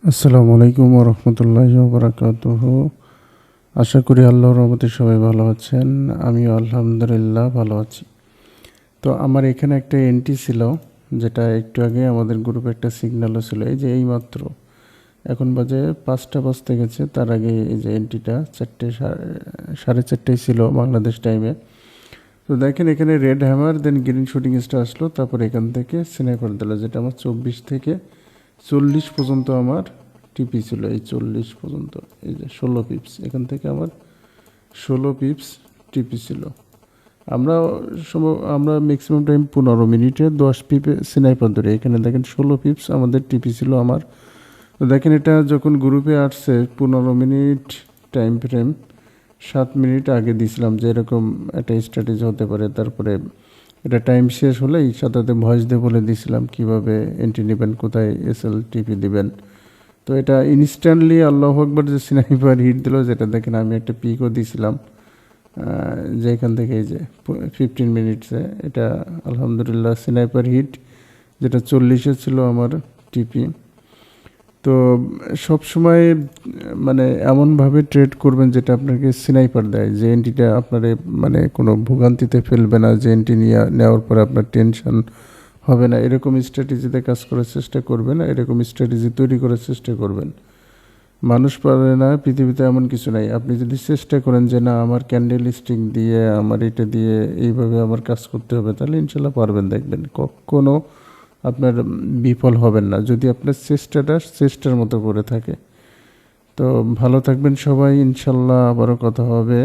আসসালামু আলাইকুম ওয়া রাহমাতুল্লাহি ওয়া বারাকাতুহু। আশা করি আল্লাহর রহমতে সবাই ভালো আছেন। আমিও আলহামদুলিল্লাহ ভালো আছি। তো আমার এখানে একটা এন্ট্রি ছিল, যেটা একটু আগে আমাদের গ্রুপে একটা সিগন্যালও ছিল। এই যে এইমাত্র এখন বাজে 5টা বাজতে গেছে, তার আগে এই যে এন্ট্রিটা সাড়ে চারটেই ছিল বাংলাদেশ টাইমে। তো দেখেন এখানে রেড হ্যামার, দেন গ্রিন শুটিং স্টার আসলো, তারপর এখান থেকে স্নাইপার দিল, যেটা আমার 24 থেকে 40 পর্যন্ত আমার টিপি ছিল। এই 40 পর্যন্ত, এই যে 16 পিপস, এখান থেকে আমার 16 পিপস টিপি ছিল। আমরা ম্যাক্সিমাম টাইম 15 মিনিটে 10 পিপে স্নাইপার ধরে, এখানে দেখেন 16 পিপস আমাদের টিপি ছিল আমার। তো দেখেন এটা যখন গ্রুপে আসছে 15 মিনিট টাইম ফ্রেম, 7 মিনিট আগে দিয়েছিলাম যে এরকম একটা স্ট্র্যাটেজি হতে পারে। তারপরে এটা টাইম শেষ হলেই সাথে সাথে ভয়েস দিয়ে বলে দিয়েছিলাম কীভাবে এন্ট্রি নেবেন, কোথায় এসএল টিপি দিবেন। তো এটা ইনস্ট্যান্টলি আল্লাহু আকবার যে স্নাইপার হিট দিল, যেটা দেখেন আমি একটা পিকও দিয়েছিলাম, যে এখান থেকে এই যে 15 মিনিটসে এটা আলহামদুলিল্লাহ স্নাইপার হিট, যেটা 40-এ ছিল আমার টিপি। তো সব সময় মানে এমনভাবে ট্রেড করবেন যেটা আপনাকে স্নাইপার দেয়, যে এন্ট্রিটা আপনার মানে কোনো ভোগান্তিতে ফেলবে না, যে এন্ট্রি নেওয়ার পরে আপনার টেনশন হবে না, এরকম স্ট্র্যাটেজিতে কাজ করার চেষ্টা করবেন, এরকম স্ট্র্যাটেজি তৈরি করার চেষ্টা করবেন। মানুষ পারে না, পৃথিবীতে এমন কিছু নাই। আপনি যদি চেষ্টা করেন যে না আমার ক্যান্ডেল স্টিক দিয়ে, আমার এটা দিয়ে এইভাবে আমার কাজ করতে হবে, তাহলে ইনশাল্লাহ পারবেন। দেখবেন কখনো আপনার বিফল হবেন না, যদি আপনার চেষ্টাটা চেষ্টার মতো করে থাকে। তো ভালো থাকবেন সবাই, ইনশাল্লাহ আবারও কথা হবে।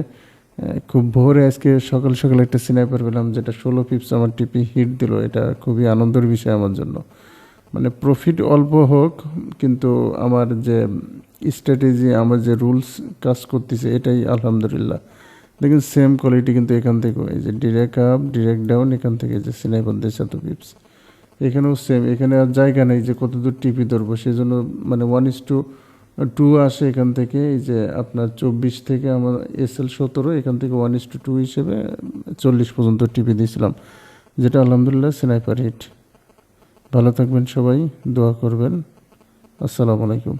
খুব ভোরে আজকে সকাল সকাল একটা স্নাইপার পেলাম, যেটা 16 পিপস আমার টিপি হিট দিল। এটা খুবই আনন্দের বিষয় আমার জন্য। মানে প্রফিট অল্প হোক, কিন্তু আমার যে স্ট্র্যাটেজি, আমার যে রুলস কাজ করতেছে, এটাই আলহামদুলিল্লাহ। দেখুন সেম কোয়ালিটি কিন্তু এখান থেকেও, এই যে ডিরেক্ট আপ ডিরেক্ট ডাউন, এখান থেকে যে স্নাইপার দিয়েছে এত পিপস, এখানেও সেম। এখানে আর জায়গা নেই যে কতদূর টিপি ধরবো, সেই জন্য মানে 1:2 আসে এখান থেকে। এই যে আপনার 24 থেকে আমার এসএল 17, এখান থেকে 1:2 হিসেবে 40 পর্যন্ত টিপি দিয়েছিলাম, যেটা আলহামদুলিল্লাহ স্নাইপার হিট। ভালো থাকবেন সবাই, দোয়া করবেন। আসসালামু আলাইকুম।